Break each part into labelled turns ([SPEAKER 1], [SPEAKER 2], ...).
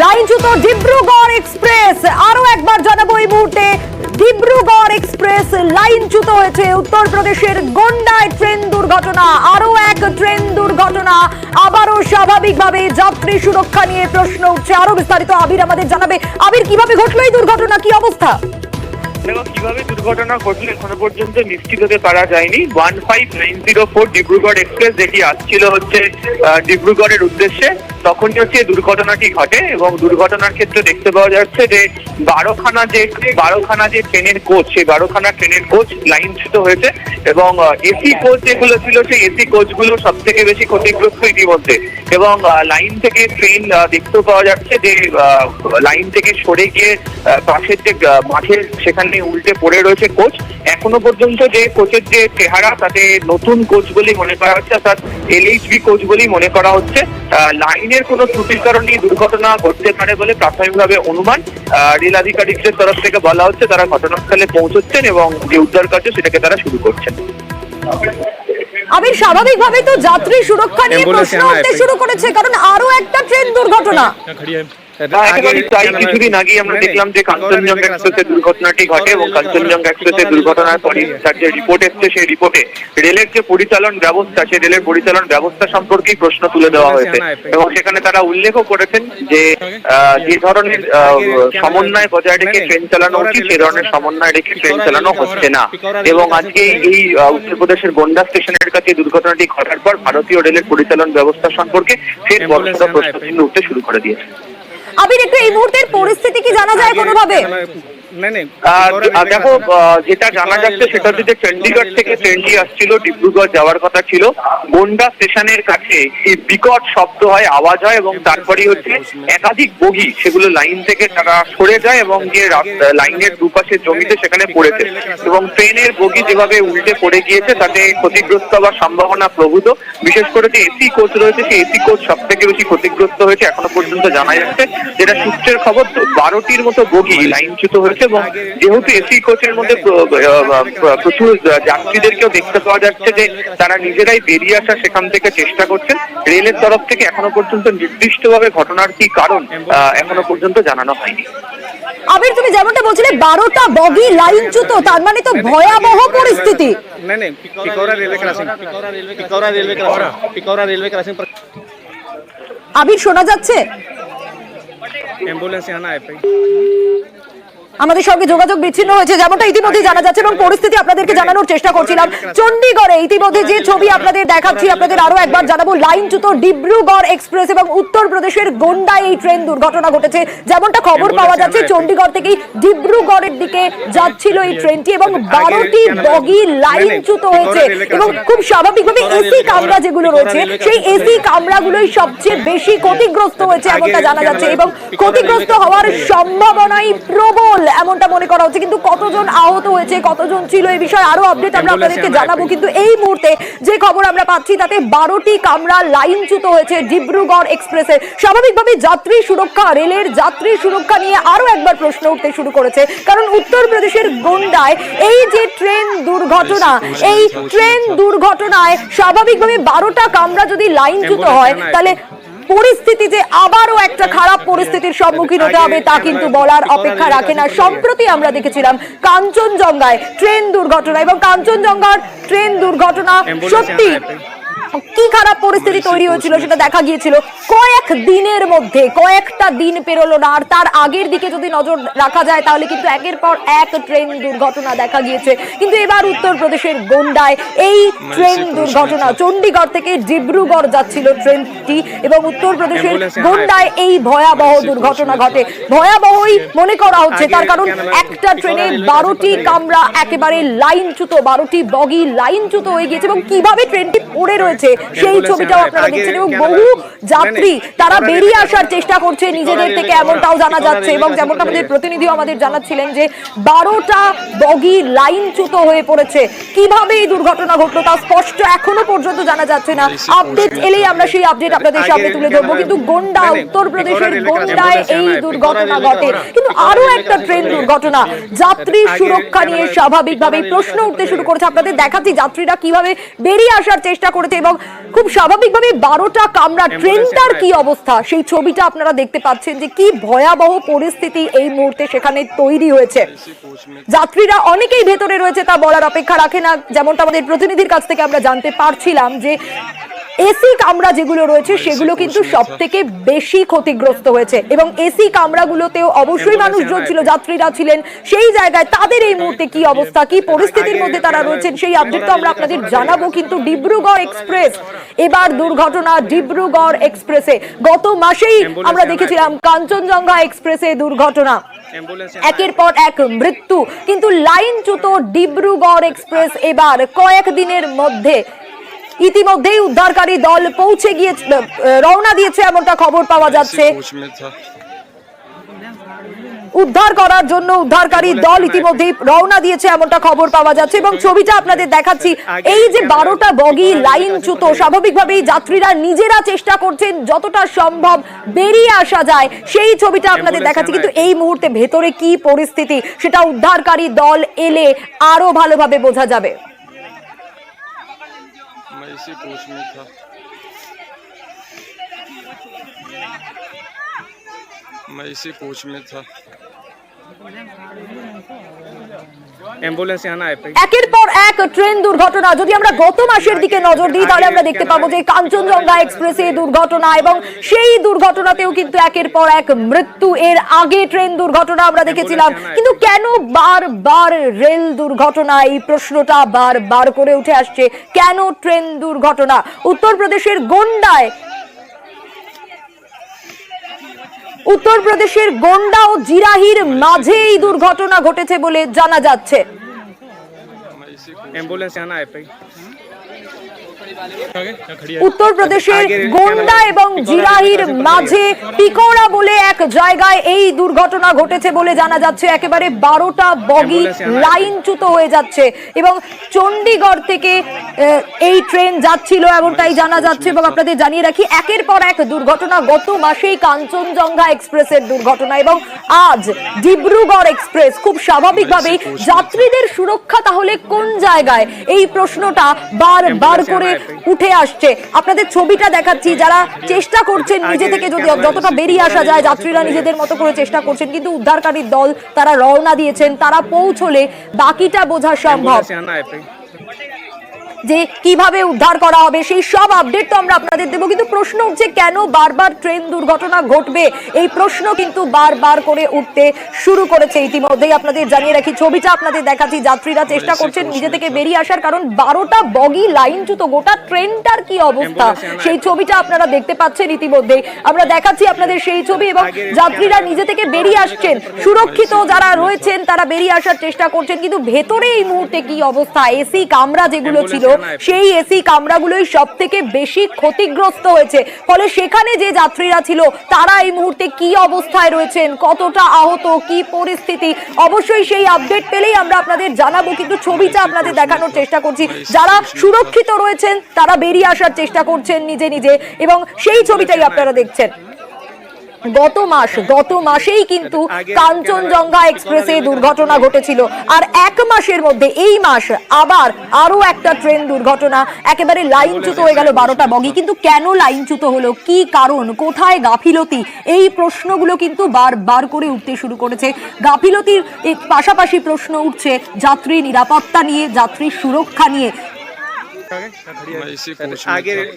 [SPEAKER 1] লাইনচ্যুত ডিব্রুগড় এক্সপ্রেস। আরো একবার জানাবো এই মুহূর্তে, ডিব্রুগড় এক্সপ্রেস লাইনচ্যুত হয়েছে। উত্তরপ্রদেশের গোন্ডায় ট্রেন দুর্ঘটনা, আরো এক ট্রেন দুর্ঘটনা। আবারও স্বাভাবিকভাবে যাত্রী সুরক্ষা নিয়ে প্রশ্ন উঠছে। আরো বিস্তারিত আবির আমাদের জানাবে। আবির, কিভাবে ঘটলো এই দুর্ঘটনা, কি অবস্থা?
[SPEAKER 2] কিভাবে দুর্ঘটনা ঘটলো এখনো পর্যন্ত নিশ্চিত হতে পারা যায়নি। 15904 ডিব্রুগড় এক্সপ্রেস যেটি আসছিল হচ্ছে ডিব্রুগড়ের উদ্দেশ্যে, তখনই হচ্ছে দুর্ঘটনাটি ঘটে। এবং দুর্ঘটনার ক্ষেত্রে দেখতে পাওয়া যাচ্ছে যে 12খানা যে ট্রেনের কোচ, সেই 12খানা ট্রেনের কোচ লাইনচ্যুত হয়েছে। এবং এসি কোচ যেগুলো ছিল, সেই এসি কোচগুলো সব থেকে বেশি ক্ষতিগ্রস্ত ইতিমধ্যে। এবং লাইন থেকে ট্রেন দেখতে পাওয়া যাচ্ছে যে লাইন থেকে সরে গিয়ে পাশের যে মাঠের সেখানে উল্টে পড়ে রয়েছে কোচ। এখনো পর্যন্ত যে কোচের যে চেহারা, তাতে নতুন কোচ বলেই মনে করা হচ্ছে, অর্থাৎ এলএইচবি কোচ বলেই মনে করা হচ্ছে। লাইনের কোনো ত্রুটির কারণে দুর্ঘটনা ঘটতে পারে বলে প্রাথমিকভাবে অনুমান। রেল আধিকারিকদের তরফ থেকে বলা হচ্ছে তারা ঘটনাস্থলে পৌঁছচ্ছেন এবং যে উদ্ধার কার্য সেটাকে তারা শুরু করছেন।
[SPEAKER 1] আমি স্বাভাবিকভাবে তো যাত্রী সুরক্ষা নিয়ে প্রশ্ন উঠতে শুরু করেছে, কারণ আরো একটা ট্রেন দুর্ঘটনা।
[SPEAKER 2] তাই কিছুদিন আগে আমরা দেখলাম যে কাঞ্চনজঙ্ঘা এক্সপ্রেসের দুর্ঘটনাটি ঘটে এবং কাঞ্চনজঙ্ঘা এক্সপ্রেসের দুর্ঘটনার পরই তার যে রিপোর্ট এসছে, সেই রিপোর্টে রেলের যে পরিচালন ব্যবস্থা, সেই রেলের পরিচালন ব্যবস্থা সম্পর্কেই প্রশ্ন তুলে দেওয়া হয়েছে। এবং সেখানে তারা উল্লেখও করেছেন যে যে ধরনের সমন্বয় বজায় রেখে ট্রেন চালানো উচিত, সে ধরনের সমন্বয় রেখে ট্রেন চালানো হচ্ছে না। এবং আজকে এই উত্তরপ্রদেশের গোন্ডা স্টেশনের কাছে দুর্ঘটনাটি ঘটার পর ভারতীয় রেলের পরিচালন ব্যবস্থা সম্পর্কে ফের বড়সড় প্রশ্নচিহ্ন উঠতে শুরু করে দিয়েছে।
[SPEAKER 1] আবির, একটু এই মুহূর্তের পরিস্থিতি কি জানা যায় কোনোভাবে?
[SPEAKER 2] দেখো, যেটা জানা যাচ্ছে সেটা হচ্ছে যে চণ্ডীগড় থেকে ট্রেনটি আসছিল, ডিব্রুগড় যাওয়ার কথা ছিল। গোন্ডা স্টেশনের কাছে বিকট শব্দ হয়, আওয়াজ হয় এবং তারপরেই হচ্ছে একাধিক বগি সেগুলো লাইন থেকে তারা সরে যায় এবং যে লাইনের দুপাশের জমিতে সেখানে পড়েছে। এবং ট্রেনের বগি যেভাবে উল্টে পড়ে গিয়েছে তাতে ক্ষতিগ্রস্ত হওয়ার সম্ভাবনা প্রভূত। বিশেষ করে যে এসি কোচ রয়েছে, সেই এসি কোচ সব থেকে বেশি ক্ষতিগ্রস্ত হয়েছে এখনো পর্যন্ত জানা যাচ্ছে। যেটা সূত্রের খবর, 12টির মতো বগি লাইনচ্যুত হয়েছে। এবং যেহেতু এসি কোচের মধ্যে প্রচুর যাত্রীদেরকেও দেখতে পাওয়া যাচ্ছে যে তারা নিজেরাই বেরিয়ে আসার সেখান থেকে চেষ্টা করছেন। রেলের তরফ থেকে এখনো পর্যন্ত নির্দিষ্টভাবে ঘটনার কি কারণ এখনো পর্যন্ত জানানো হয়নি।
[SPEAKER 1] আবির, তুমি যেমনটা বলছিলে 12টা বগি লাইনচ্যুত, তার মানে তো ভয়াবহ পরিস্থিতি। আবির, শোনা যাচ্ছে? আমাদের সঙ্গে যোগাযোগ বিচ্ছিন্ন হয়েছে, যেমনটা ইতিমধ্যে জানা যাচ্ছে এবং পরিস্থিতি আপনাদেরকে জানানোর চেষ্টা করছিলাম। চণ্ডীগড়ে ইতিমধ্যে যে ছবি আপনাদের দেখাচ্ছি, আপনাদের আরো একবার জানাবো, লাইনচ্যুত ডিব্রুগড় এক্সপ্রেস এবং উত্তরপ্রদেশের গোন্ডায় এই ট্রেন দুর্ঘটনা ঘটেছে। যেমনটা খবর পাওয়া যাচ্ছে, চণ্ডীগড় থেকে ডিব্রুগড়ের দিকে যাচ্ছিল এই ট্রেনটি এবং 12টি বগি লাইনচ্যুত হয়েছে। এবং খুব স্বাভাবিকভাবে এসি কামরা যেগুলো রয়েছে, সেই এসি কামরাগুলোই সবচেয়ে বেশি ক্ষতিগ্রস্ত হয়েছে এমনটা জানা যাচ্ছে। এবং ক্ষতিগ্রস্ত হওয়ার সম্ভাবনাই প্রবল এমনটা মনে করা হচ্ছে। কিন্তু কতজন আহত হয়েছে, কতজন ছিল, এই বিষয়ে আরো আপডেট আমরা আপনাদেরকে জানাবো। কিন্তু এই মুহূর্তে যে খবর আমরা পাচ্ছি তাতে 12টি কামরা লাইনচ্যুত হয়েছে ডিব্রুগড় এক্সপ্রেসে। স্বাভাবিকভাবে যাত্রী সুরক্ষা, রেলের যাত্রী সুরক্ষা নিয়ে আরো একবার প্রশ্ন উঠতে শুরু করেছে। কারণ উত্তরপ্রদেশের গোন্ডায় এই যে ট্রেন দুর্ঘটনা, এই ট্রেন দুর্ঘটনায় স্বাভাবিকভাবে 12টা কামরা যদি লাইনচ্যুত হয়, তাহলে পরিস্থিতি যে আবারও একটা খারাপ পরিস্থিতির সম্মুখীন হতে হবে তা কিন্তু বলার অপেক্ষা রাখে না। সম্প্রতি আমরা দেখেছিলাম কাঞ্চনজঙ্ঘায় ট্রেন দুর্ঘটনা, এবং কাঞ্চনজঙ্ঘার ট্রেন দুর্ঘটনা সত্যি কি খারাপ পরিস্থিতি তৈরি হয়েছিল সেটা দেখা গিয়েছিল। কয়েক দিনের মধ্যে, কয়েকটা দিন পেরোলো না, আর তার আগের দিকে যদি নজর রাখা যায় তাহলে কিন্তু একের পর এক ট্রেন দুর্ঘটনা দেখা গিয়েছে। কিন্তু এবার উত্তরপ্রদেশের গোন্ডায় এই ট্রেন দুর্ঘটনা, চণ্ডীগড় থেকে ডিব্রুগড় যাচ্ছিল ট্রেনটি এবং উত্তরপ্রদেশের গোন্ডায় এই ভয়াবহ দুর্ঘটনা ঘটে। ভয়াবহই মনে করা হচ্ছে, তার কারণ একটা ট্রেনে 12টি কামরা একেবারে লাইনচ্যুত, 12টি বগি লাইনচ্যুত হয়ে গিয়েছে। এবং কিভাবে ট্রেনটি পড়ে রয়েছে সেই ছবিটাও আপনারা দেখছেন। এবং বহু যাত্রী তারা বেরিয়ে আসার চেষ্টা করছে নিজেদের থেকে, এমনটাও জানা যাচ্ছে। এবং যেমনটা আমাদের প্রতিনিধিও আমাদের জানাচ্ছিলেন যে 12টা বগি লাইনচ্যুত হয়ে পড়েছে। কিভাবে এই দুর্ঘটনা ঘটলো তা স্পষ্ট এখনো পর্যন্ত জানা যাচ্ছে না। আপডেট এলেই আমরা সেই আপডেট আপনাদের সামনে তুলে ধরবো। কিন্তু গোন্ডা, উত্তরপ্রদেশের গোন্ডায় এই দুর্ঘটনা ঘটে। কিন্তু আরো একটা ট্রেন দুর্ঘটনা, যাত্রী সুরক্ষা নিয়ে স্বাভাবিকভাবেই প্রশ্ন উঠতে শুরু করেছে। আপনাদের দেখাচ্ছি যাত্রীরা কিভাবে বেরিয়ে আসার চেষ্টা করেছে এবং এবং খুব স্বাভাবিকভাবে 12টা কামরা, ট্রেনটার কি অবস্থা সেই ছবিটা আপনারা দেখতে পাচ্ছেন যে কি ভয়াবহ পরিস্থিতি এই মুহূর্তে সেখানে তৈরি হয়েছে। যাত্রীরা অনেকেই ভেতরে রয়েছে তা বলার অপেক্ষা রাখে না। যেমনটা আমাদের প্রতিনিধির কাছ থেকে আমরা জানতে পারছিলাম যে এসি কামরা যেগুলো রয়েছে সেগুলো কিন্তু সব থেকে বেশি ক্ষতিগ্রস্ত হয়েছে এবং এসি কামরাগুলোতেও অবশ্যই মানুষজন ছিল, যাত্রীরা ছিলেন সেই জায়গায়। তাদের এই মুহূর্তে কি অবস্থা, কি পরিস্থিতির মধ্যে তারা রয়েছেন সেই আপডেট তো আমরা আপনাদের জানাবো। কিন্তু ডিব্রুগড় এক্সপ্রেস, এবার দুর্ঘটনা ডিব্রুগড় এক্সপ্রেসে। গত মাসেই আমরা দেখেছিলাম কাঞ্চনজঙ্ঘা এক্সপ্রেসে দুর্ঘটনা, একের পর এক মৃত্যু। কিন্তু লাইনচ্যুত ডিব্রুগড় এক্সপ্রেস এবার কয়েকদিনের মধ্যে ইতিমধ্যেই উদ্ধারকারী দল পৌঁছে গিয়ে রওনা দিয়েছে এমনটা খবর পাওয়া যাচ্ছে। উদ্ধার করার জন্য উদ্ধারকারী দল ইতিমধ্যেই রওনা দিয়েছে এমনটা খবর পাওয়া যাচ্ছে এবং ছবিটা আপনাদের দেখাচ্ছি। এই যে 12টা বগি লাইনচ্যুত, স্বাভাবিকভাবেই যাত্রীরা নিজেরা চেষ্টা করছেন যতটা সম্ভব বেরিয়ে আসা যায় সেই ছবিটা আপনাদের দেখাচ্ছি। কিন্তু এই মুহূর্তে ভেতরে কি পরিস্থিতি সেটা উদ্ধারকারী দল এলে আরো ভালোভাবে বোঝা যাবে।
[SPEAKER 3] इसी कोच में था। मैं इसी कोच में था।
[SPEAKER 4] অ্যাম্বুলেন্স আনা
[SPEAKER 1] একের পর এক ট্রেন দুর্ঘটনা। যদি আমরা গত মাসের দিকে নজর দিই তাহলে আমরা দেখতে পাবো যে কাঞ্চনজঙ্ঘা এক্সপ্রেসে দুর্ঘটনা এবং সেই দুর্ঘটনাতেও কিন্তু একের পর এক মৃত্যু। এর আগে ট্রেন দুর্ঘটনা আমরা দেখেছিলাম। কিন্তু কেন বারবার রেল দুর্ঘটনা, এই প্রশ্নটা বারবার করে উঠে আসছে। কেন ট্রেন দুর্ঘটনা? উত্তরপ্রদেশের গোন্ডা ও জিরাহির মাঝে এই দুর্ঘটনা ঘটেছে বলে জানা যাচ্ছে।
[SPEAKER 4] অ্যাম্বুলেন্স আনা
[SPEAKER 1] উত্তরপ্রদেশের গোন্ডা এবং জিরাহির মাঝে পিকোড়া বলে এক জায়গায় এই দুর্ঘটনা ঘটেছে বলে জানা যাচ্ছে। একেবারে 12টা বগি লাইনচ্যুত হয়ে যাচ্ছে এবং চণ্ডীগড় থেকে এই ট্রেন যাচ্ছিল এমনটাই জানা যাচ্ছে। এবং আপনাদের জানিয়ে রাখি, একের পর এক দুর্ঘটনা। গত মাসেই কাঞ্চনজঙ্ঘা এক্সপ্রেসের দুর্ঘটনা এবং আজ ডিব্রুগড় এক্সপ্রেস। খুব স্বাভাবিকভাবেই যাত্রীদের সুরক্ষা তাহলে কোন জায়গায়, এই প্রশ্নটা বারবার করে উঠে আসছে। আপনাদের ছবিটা দেখাচ্ছি, যারা চেষ্টা করছেন নিজে থেকে যদি যতটা বেরিয়ে আসা যায়, যাত্রীরা নিজেদের মতো করে চেষ্টা করছেন। কিন্তু উদ্ধারকারী দল তারা রওনা দিয়েছেন, তারা পৌঁছলে বাকিটা বোঝা সম্ভব যে কিভাবে উদ্ধার করা হবে সেই সব আপডেট তো আমরা আপনাদের দেবো। কিন্তু প্রশ্ন উঠছে কেন বারবার ট্রেন দুর্ঘটনা ঘটবে, এই প্রশ্ন কিন্তু বারবার করে উঠতে শুরু করেছে। ইতিমধ্যেই আপনাদের জানিয়ে রাখি, ছবিটা আপনাদের দেখাচ্ছি। যাত্রীরা চেষ্টা করছেন নিজে থেকে বেরিয়ে আসার, কারণ 12টা বগি লাইনচ্যুত। গোটা ট্রেনটার কি অবস্থা সেই ছবিটা আপনারা দেখতে পাচ্ছেন ইতিমধ্যেই। আমরা দেখাচ্ছি আপনাদের সেই ছবি এবং যাত্রীরা নিজে থেকে বেরিয়ে আসছেন, সুরক্ষিত যারা রয়েছেন তারা বেরিয়ে আসার চেষ্টা করছেন। কিন্তু ভেতরে এই মুহূর্তে কি অবস্থা? এসি কামরা যেগুলো ছিল সেই এসি কামরাগুলোই সব থেকে বেশি ক্ষতিগ্রস্ত হয়েছে। ফলে সেখানে যে যাত্রীরা ছিল তারা এই মুহূর্তে কি অবস্থায় রয়েছেন, কতটা আহত, কি পরিস্থিতি, অবশ্যই সেই আপডেট পেলেই আমরা আপনাদের জানাবো। কিন্তু ছবিটা আপনাদের দেখানোর চেষ্টা করছি। যারা সুরক্ষিত রয়েছেন তারা বেরিয়ে আসার চেষ্টা করছেন নিজে নিজে এবং সেই ছবিটাই আপনারা দেখছেন। গত মাসেই কিন্তু কাঞ্চনজঙ্ঘা এক্সপ্রেসে দুর্ঘটনা ঘটেছিল আর এক মাসের মধ্যে এই মাস আবার আরো একটা ট্রেন দুর্ঘটনা। একেবারে লাইনচ্যুত হয়ে গেল 12টা বগি। কিন্তু কেন লাইনচ্যুত হলো, কি কারণ, কোথায় গাফিলতি, এই প্রশ্নগুলো কিন্তু বারবার করে উঠতে শুরু করেছে। গাফিলতির পাশাপাশি প্রশ্ন উঠছে যাত্রী নিরাপত্তা নিয়ে, যাত্রী সুরক্ষা নিয়ে।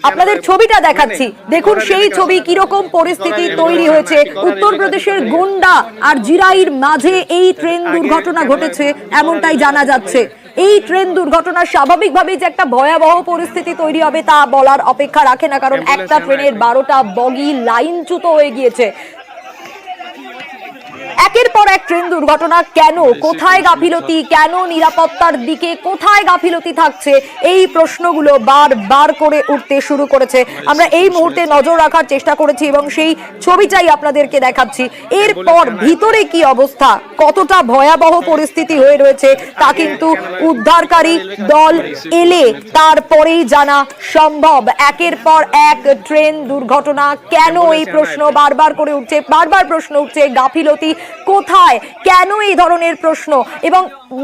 [SPEAKER 1] আপনাদের ছবিটা দেখাচ্ছি, দেখুন সেই ছবি, কিরকম পরিস্থিতি তৈরি হয়েছে। উত্তরপ্রদেশের গোন্ডা আর জিরাইর মাঝে এই ট্রেন দুর্ঘটনা ঘটেছে এমনটাই জানা যাচ্ছে। এই ট্রেন দুর্ঘটনা স্বাভাবিকভাবেই যে একটা ভয়াবহ পরিস্থিতি তৈরি হবে তা বলার অপেক্ষা রাখে না, কারণ একটা ট্রেনের 12টা বগি লাইনচ্যুত হয়ে গিয়েছে। একের পর এক ট্রেন দুর্ঘটনা। কেন, কোথায় গাফিলতি, কেন নিরাপত্তার দিকে কোথায় গাফিলতি থাকছে, এই প্রশ্নগুলো বারবার করে উঠতে শুরু করেছে। আমরা এই মুহূর্তে নজর রাখার চেষ্টা করেছি এবং সেই ছবিটাই আপনাদেরকে দেখাচ্ছি। এরপর ভিতরে কি অবস্থা, কতটা ভয়াবহ পরিস্থিতি হয়ে রয়েছে তা কিন্তু উদ্ধারকারী দল এলে তারপরেই জানা সম্ভব। একের পর এক ট্রেন দুর্ঘটনা, কেন, এই প্রশ্ন বারবার করে উঠছে। বারবার প্রশ্ন উঠছে গাফিলতি কোথায়, কেন এই ধরনের প্রশ্ন এবং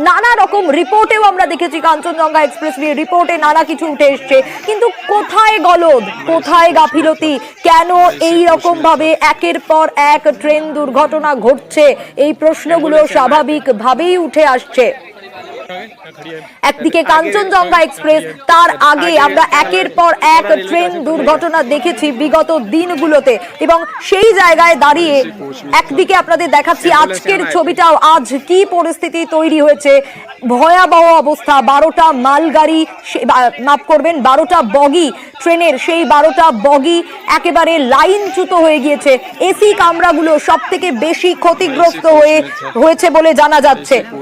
[SPEAKER 1] নানা রকম রিপোর্টেও আমরা দেখেছি, কাঞ্চনজঙ্ঘা এক্সপ্রেস নিয়ে রিপোর্টে নানা কিছু উঠে এসছে, কিন্তু কোথায় গলদ, কোথায় গাফিলতি, কেন এই রকম ভাবে একের পর এক ট্রেন দুর্ঘটনা ঘটছে, এই প্রশ্নগুলো স্বাভাবিকভাবেই উঠে আসছে। একদিকে কাঞ্চনজঙ্ঘা এক্সপ্রেস, তার আগে আমরা একের পর এক ট্রেন দুর্ঘটনা দেখেছি বিগত দিনগুলোতে, এবং সেই জায়গায় দাঁড়িয়ে একদিকে আপনাদের দেখাচ্ছি আজকের ছবিটাও, আজ কি পরিস্থিতি তৈরি হয়েছে, ভয়াবহ অবস্থা। 12টা মালগাড়ি, মাফ করবেন 12টা বগি ট্রেনের, সেই 12টা বগি একেবারে লাইনচ্যুত হয়ে গিয়েছে। এসি কামরাগুলো সব থেকে বেশি ক্ষতিগ্রস্ত হয়েছে বলে জানা যাচ্ছে।